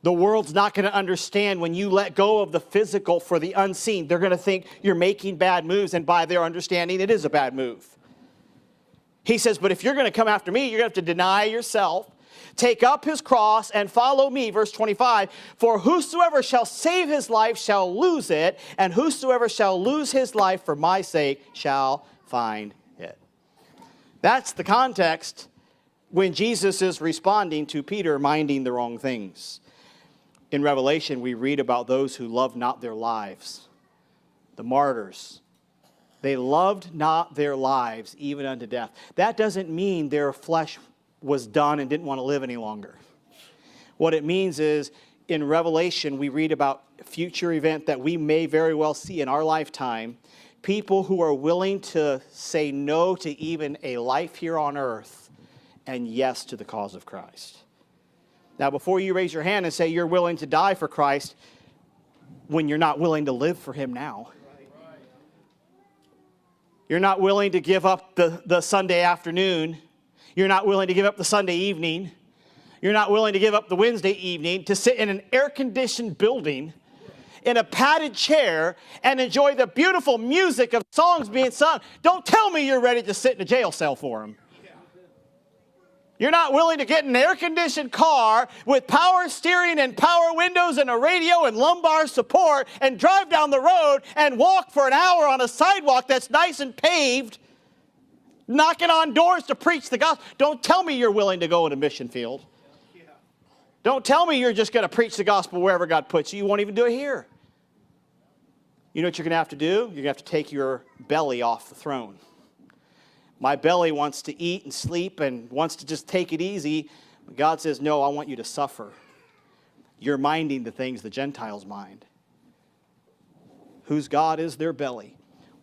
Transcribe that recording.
The world's not going to understand when you let go of the physical for the unseen. They're going to think you're making bad moves, and by their understanding, it is a bad move. He says, but if you're going to come after me, you're going to have to deny yourself, take up his cross, and follow me. Verse 25, for whosoever shall save his life shall lose it, and whosoever shall lose his life for my sake shall find it. That's the context when Jesus is responding to Peter minding the wrong things. In Revelation, we read about those who loved not their lives, the martyrs. They loved not their lives even unto death. That doesn't mean their flesh was done and didn't want to live any longer. What it means is, in Revelation, we read about a future event that we may very well see in our lifetime. People who are willing to say no to even a life here on earth and yes to the cause of Christ. Now, before you raise your hand and say you're willing to die for Christ, when you're not willing to live for him now. You're not willing to give up the Sunday afternoon. You're not willing to give up the Sunday evening. You're not willing to give up the Wednesday evening to sit in an air-conditioned building in a padded chair and enjoy the beautiful music of songs being sung. Don't tell me you're ready to sit in a jail cell for him. You're not willing to get in an air-conditioned car with power steering and power windows and a radio and lumbar support and drive down the road and walk for an hour on a sidewalk that's nice and paved, knocking on doors to preach the gospel. Don't tell me you're willing to go in a mission field. Don't tell me you're just going to preach the gospel wherever God puts you. You won't even do it here. You know what you're going to have to do? You're going to have to take your belly off the throne. My belly wants to eat and sleep and wants to just take it easy. But God says, no, I want you to suffer. You're minding the things the Gentiles mind. Whose God is their belly.